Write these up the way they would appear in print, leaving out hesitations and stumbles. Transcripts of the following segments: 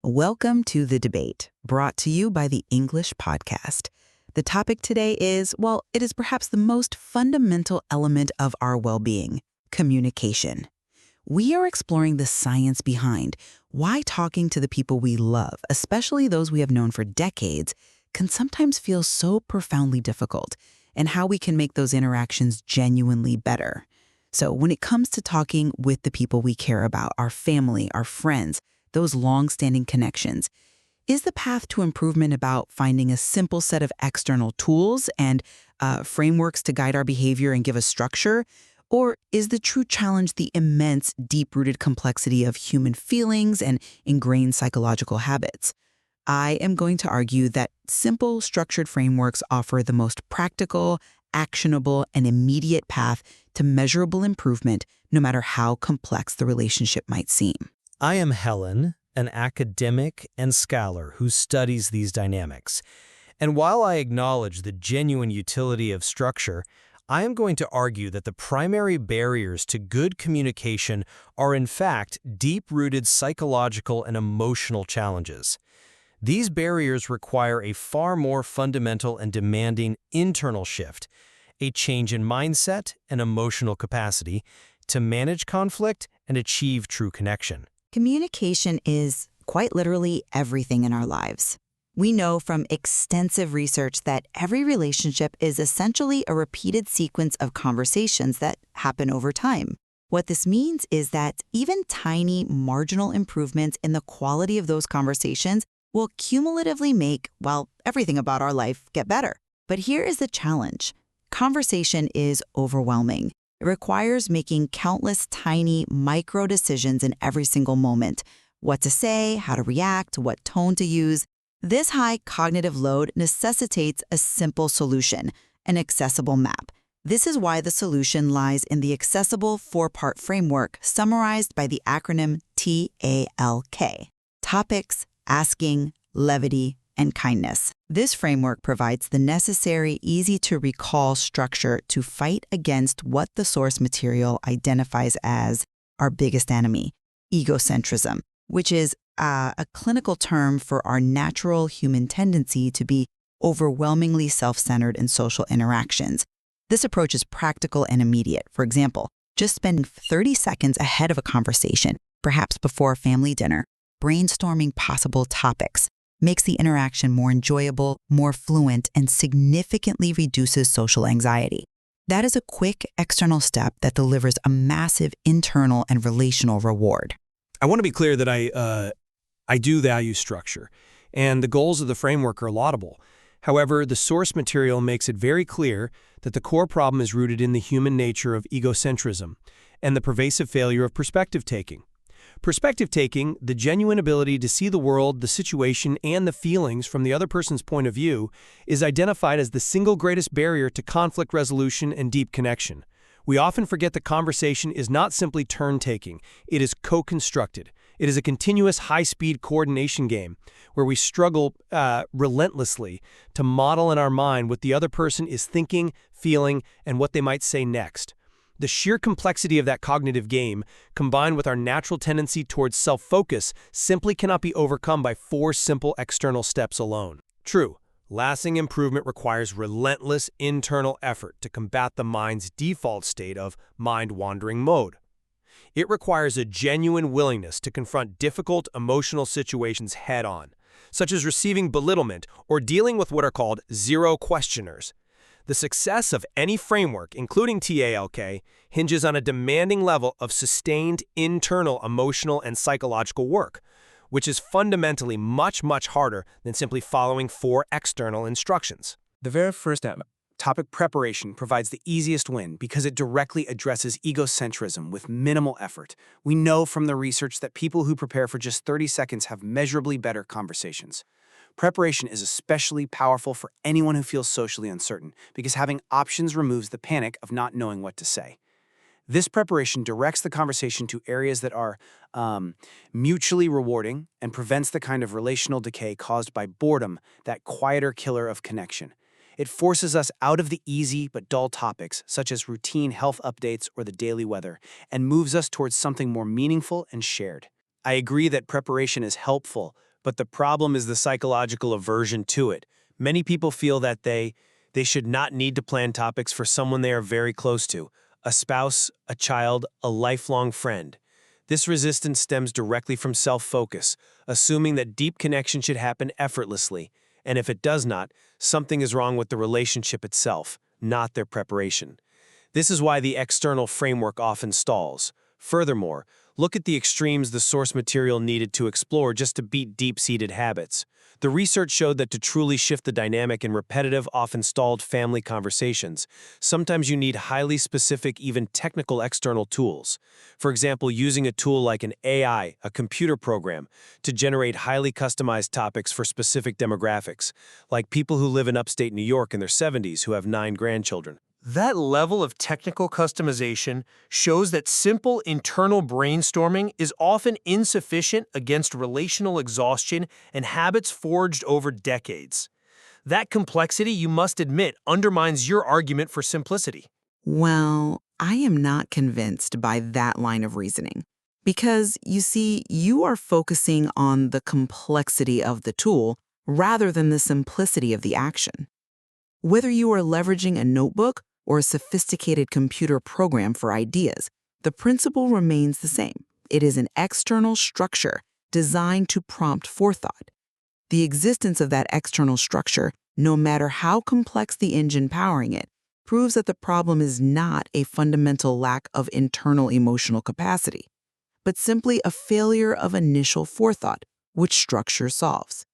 Welcome to The Debate, brought to you by the English Podcast. The topic today is, well, it is perhaps the most fundamental element of our well-being, communication. We are exploring the science behind why talking to the people we love, especially those we have known for decades, can sometimes feel so profoundly difficult, and how we can make those interactions genuinely better. So when it comes to talking with the people we care about, our family, our friends, those long-standing connections, is the path to improvement about finding a simple set of external tools and frameworks to guide our behavior and give us structure? Or is the true challenge the immense, deep-rooted complexity of human feelings and ingrained psychological habits? I am going to argue that simple, structured frameworks offer the most practical, actionable, and immediate path to measurable improvement, no matter how complex the relationship might seem. I am Helen, an academic and scholar who studies these dynamics. And while I acknowledge the genuine utility of structure, I am going to argue that the primary barriers to good communication are in fact deep-rooted psychological and emotional challenges. These barriers require a far more fundamental and demanding internal shift, a change in mindset and emotional capacity to manage conflict and achieve true connection. Communication is, quite literally, everything in our lives. We know from extensive research that every relationship is essentially a repeated sequence of conversations that happen over time. What this means is that even tiny, marginal improvements in the quality of those conversations will cumulatively make, well, everything about our life get better. But here is the challenge. Conversation is overwhelming. It requires making countless tiny, micro decisions in every single moment. What to say, how to react, what tone to use. This high cognitive load necessitates a simple solution, an accessible map. This is why the solution lies in the accessible four-part framework summarized by the acronym TALK. Topics, asking, levity, and kindness. This framework provides the necessary, easy-to-recall structure to fight against what the source material identifies as our biggest enemy, egocentrism, which is a clinical term for our natural human tendency to be overwhelmingly self-centered in social interactions. This approach is practical and immediate. For example, just spending 30 seconds ahead of a conversation, perhaps before a family dinner, brainstorming possible topics, makes the interaction more enjoyable, more fluent, and significantly reduces social anxiety. That is a quick external step that delivers a massive internal and relational reward. I want to be clear that I do value structure, and the goals of the framework are laudable. However, the source material makes it very clear that the core problem is rooted in the human nature of egocentrism and the pervasive failure of perspective-taking. Perspective-taking, the genuine ability to see the world, the situation, and the feelings from the other person's point of view, is identified as the single greatest barrier to conflict resolution and deep connection. We often forget that conversation is not simply turn-taking, it is co-constructed. It is a continuous high-speed coordination game where we struggle relentlessly to model in our mind what the other person is thinking, feeling, and what they might say next. The sheer complexity of that cognitive game, combined with our natural tendency towards self-focus, simply cannot be overcome by 4 simple external steps alone. True, lasting improvement requires relentless internal effort to combat the mind's default state of mind-wandering mode. It requires a genuine willingness to confront difficult emotional situations head-on, such as receiving belittlement or dealing with what are called zero questioners. The success of any framework, including TALK, hinges on a demanding level of sustained internal emotional and psychological work, which is fundamentally much harder than simply following 4 external instructions. The very first step, topic preparation, provides the easiest win because it directly addresses egocentrism with minimal effort. We know from the research that people who prepare for just 30 seconds have measurably better conversations. Preparation is especially powerful for anyone who feels socially uncertain because having options removes the panic of not knowing what to say. This preparation directs the conversation to areas that are mutually rewarding and prevents the kind of relational decay caused by boredom, that quieter killer of connection. It forces us out of the easy but dull topics, such as routine health updates or the daily weather, and moves us towards something more meaningful and shared. I agree that preparation is helpful but the problem is the psychological aversion to it. Many people feel that they should not need to plan topics for someone they are very close to, a spouse, a child, a lifelong friend. This resistance stems directly from self-focus, assuming that deep connection should happen effortlessly, and if it does not, something is wrong with the relationship itself, not their preparation. This is why the external framework often stalls. Furthermore, look at the extremes the source material needed to explore just to beat deep-seated habits. The research showed that to truly shift the dynamic in repetitive, often stalled family conversations, sometimes you need highly specific, even technical external tools. For example, using a tool like an AI, a computer program, to generate highly customized topics for specific demographics, like people who live in upstate New York in their 70s who have 9 grandchildren. That level of technical customization shows that simple internal brainstorming is often insufficient against relational exhaustion and habits forged over decades. That complexity, you must admit, undermines your argument for simplicity. Well, I am not convinced by that line of reasoning. Because, you see, you are focusing on the complexity of the tool rather than the simplicity of the action. Whether you are leveraging a notebook or a sophisticated computer program for ideas, the principle remains the same. It is an external structure designed to prompt forethought. The existence of that external structure, no matter how complex the engine powering it, proves that the problem is not a fundamental lack of internal emotional capacity, but simply a failure of initial forethought, which structure solves.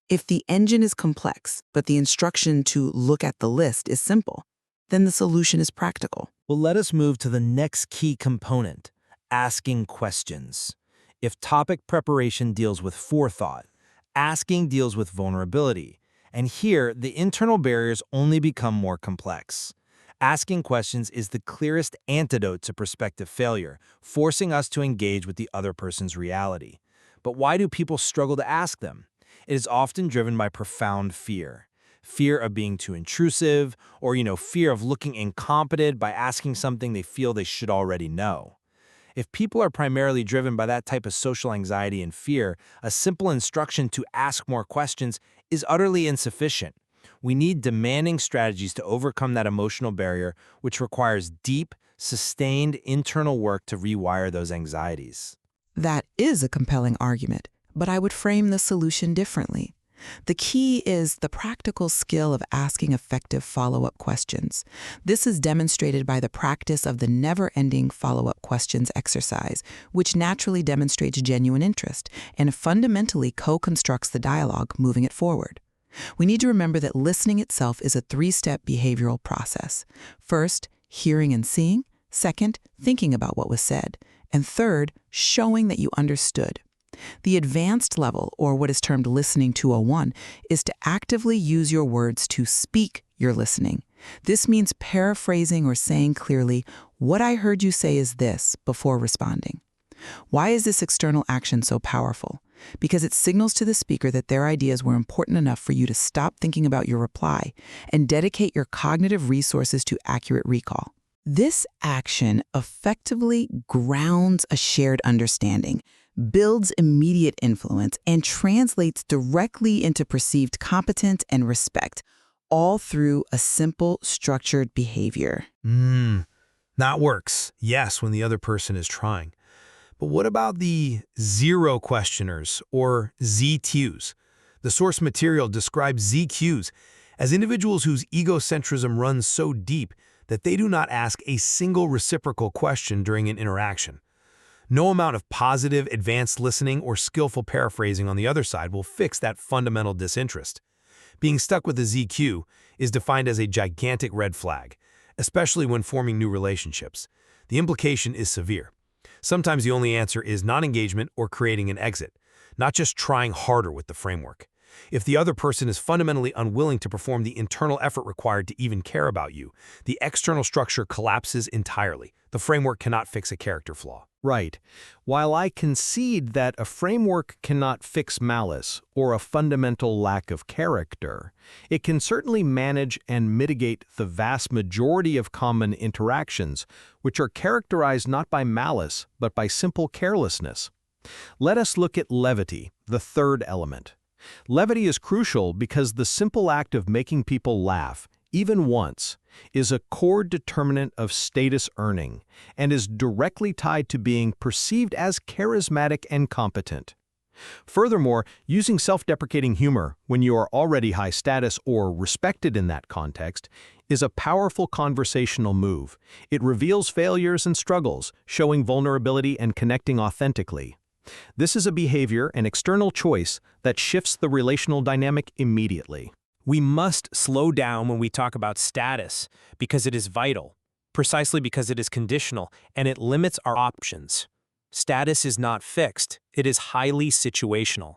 If the engine is complex, but the instruction to look at the list is simple, then the solution is practical. Well, let us move to the next key component, asking questions. If topic preparation deals with forethought, asking deals with vulnerability. And here, the internal barriers only become more complex. Asking questions is the clearest antidote to prospective failure, forcing us to engage with the other person's reality. But why do people struggle to ask them? It is often driven by profound fear. Fear of being too intrusive, or, fear of looking incompetent by asking something they feel they should already know. If people are primarily driven by that type of social anxiety and fear, a simple instruction to ask more questions is utterly insufficient. We need demanding strategies to overcome that emotional barrier, which requires deep, sustained internal work to rewire those anxieties. That is a compelling argument, but I would frame the solution differently. The key is the practical skill of asking effective follow-up questions. This is demonstrated by the practice of the never-ending follow-up questions exercise, which naturally demonstrates genuine interest and fundamentally co-constructs the dialogue, moving it forward. We need to remember that listening itself is a 3-step behavioral process. First, hearing and seeing. Second, thinking about what was said. And third, showing that you understood. The advanced level, or what is termed listening 201, is to actively use your words to speak your listening. This means paraphrasing or saying clearly, "What I heard you say is this," before responding. Why is this external action so powerful? Because it signals to the speaker that their ideas were important enough for you to stop thinking about your reply and dedicate your cognitive resources to accurate recall. This action effectively grounds a shared understanding, builds immediate influence, and translates directly into perceived competence and respect, all through a simple, structured behavior. That works, yes, when the other person is trying. But what about the zero questioners, or ZQs? The source material describes ZQs as individuals whose egocentrism runs so deep that they do not ask a single reciprocal question during an interaction. No amount of positive, advanced listening or skillful paraphrasing on the other side will fix that fundamental disinterest. Being stuck with a ZQ is defined as a gigantic red flag, especially when forming new relationships. The implication is severe. Sometimes the only answer is non-engagement or creating an exit, not just trying harder with the framework. If the other person is fundamentally unwilling to perform the internal effort required to even care about you, the external structure collapses entirely. The framework cannot fix a character flaw. Right. While I concede that a framework cannot fix malice or a fundamental lack of character, it can certainly manage and mitigate the vast majority of common interactions, which are characterized not by malice, but by simple carelessness. Let us look at levity, the third element. Levity is crucial because the simple act of making people laugh, even once, is a core determinant of status earning and is directly tied to being perceived as charismatic and competent. Furthermore, using self-deprecating humor when you are already high status or respected in that context is a powerful conversational move. It reveals failures and struggles, showing vulnerability and connecting authentically. This is a behavior, an external choice, that shifts the relational dynamic immediately. We must slow down when we talk about status because it is vital, precisely because it is conditional and it limits our options. Status is not fixed, it is highly situational.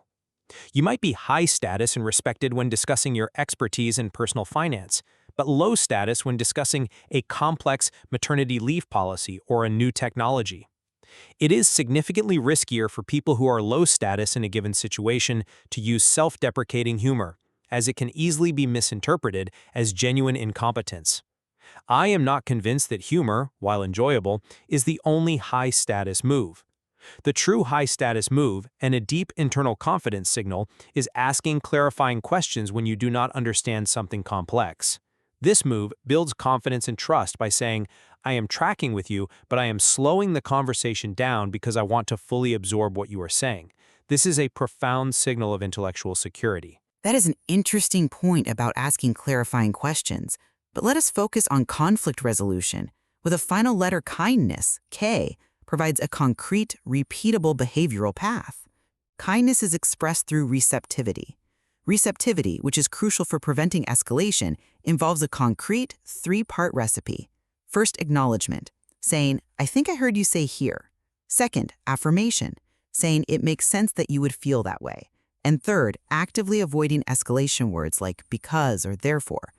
You might be high status and respected when discussing your expertise in personal finance, but low status when discussing a complex maternity leave policy or a new technology. It is significantly riskier for people who are low status in a given situation to use self-deprecating humor, as it can easily be misinterpreted as genuine incompetence. I am not convinced that humor, while enjoyable, is the only high-status move. The true high-status move, and a deep internal confidence signal, is asking clarifying questions when you do not understand something complex. This move builds confidence and trust by saying, I am tracking with you, but I am slowing the conversation down because I want to fully absorb what you are saying. This is a profound signal of intellectual security. That is an interesting point about asking clarifying questions, but let us focus on conflict resolution. With a final letter kindness, K, provides a concrete, repeatable behavioral path. Kindness is expressed through receptivity. Receptivity, which is crucial for preventing escalation, involves a concrete, three-part recipe. First, acknowledgement, saying, I think I heard you say here. Second, affirmation, saying it makes sense that you would feel that way. And third, actively avoiding escalation words like because or therefore.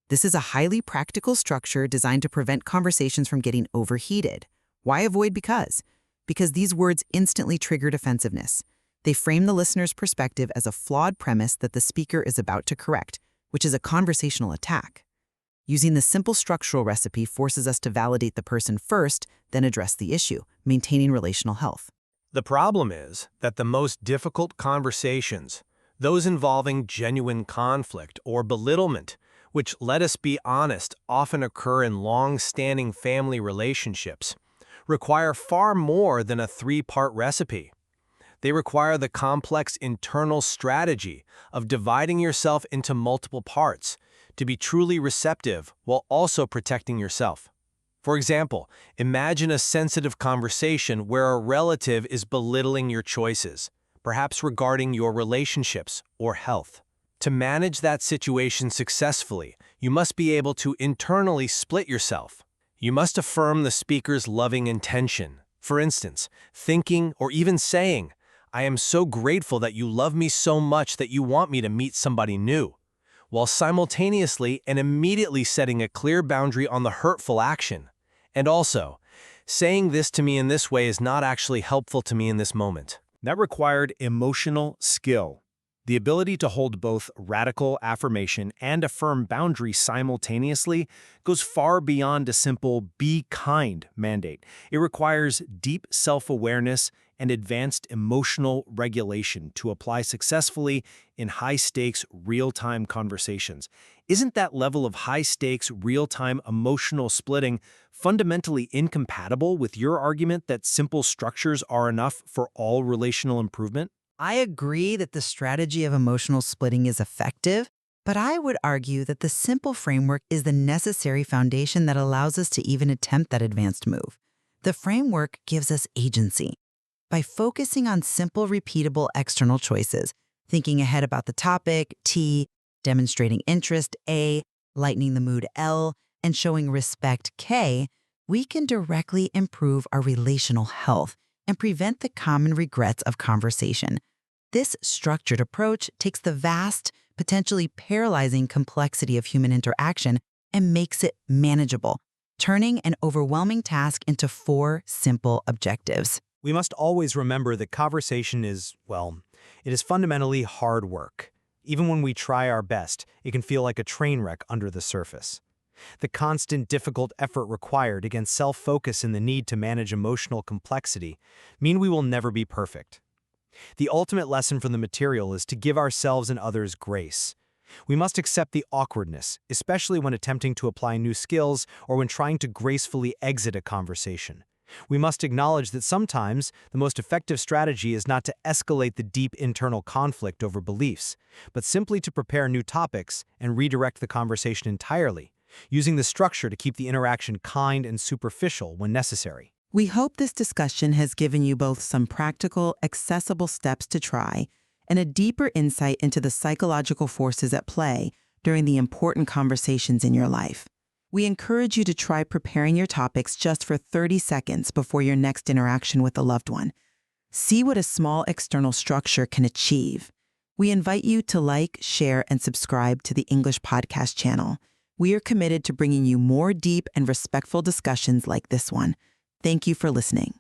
This is a highly practical structure designed to prevent conversations from getting overheated. Why avoid because? Because these words instantly trigger defensiveness. They frame the listener's perspective as a flawed premise that the speaker is about to correct, which is a conversational attack. Using the simple structural recipe forces us to validate the person first, then address the issue, maintaining relational health. The problem is that the most difficult conversations, those involving genuine conflict or belittlement, which, let us be honest, often occur in long-standing family relationships, require far more than a three-part recipe. They require the complex internal strategy of dividing yourself into multiple parts to be truly receptive while also protecting yourself. For example, imagine a sensitive conversation where a relative is belittling your choices, perhaps regarding your relationships or health. To manage that situation successfully, you must be able to internally split yourself. You must affirm the speaker's loving intention. For instance, thinking or even saying, I am so grateful that you love me so much that you want me to meet somebody new, while simultaneously and immediately setting a clear boundary on the hurtful action. And also, saying this to me in this way is not actually helpful to me in this moment. That required emotional skill. The ability to hold both radical affirmation and a firm boundary simultaneously goes far beyond a simple be kind mandate. It requires deep self-awareness and advanced emotional regulation to apply successfully in high-stakes, real-time conversations. Isn't that level of high-stakes, real-time emotional splitting fundamentally incompatible with your argument that simple structures are enough for all relational improvement? I agree that the strategy of emotional splitting is effective, but I would argue that the simple framework is the necessary foundation that allows us to even attempt that advanced move. The framework gives us agency. By focusing on simple, repeatable external choices, thinking ahead about the topic, T, demonstrating interest, A, lightening the mood, L, and showing respect, K, we can directly improve our relational health and prevent the common regrets of conversation. This structured approach takes the vast, potentially paralyzing complexity of human interaction and makes it manageable, turning an overwhelming task into 4 simple objectives. We must always remember that conversation is, well, it is fundamentally hard work. Even when we try our best, it can feel like a train wreck under the surface. The constant difficult effort required against self-focus and the need to manage emotional complexity mean we will never be perfect. The ultimate lesson from the material is to give ourselves and others grace. We must accept the awkwardness, especially when attempting to apply new skills or when trying to gracefully exit a conversation. We must acknowledge that sometimes the most effective strategy is not to escalate the deep internal conflict over beliefs, but simply to prepare new topics and redirect the conversation entirely, using the structure to keep the interaction kind and superficial when necessary. We hope this discussion has given you both some practical, accessible steps to try and a deeper insight into the psychological forces at play during the important conversations in your life. We encourage you to try preparing your topics just for 30 seconds before your next interaction with a loved one. See what a small external structure can achieve. We invite you to like, share, and subscribe to the English Podcast channel. We are committed to bringing you more deep and respectful discussions like this one. Thank you for listening.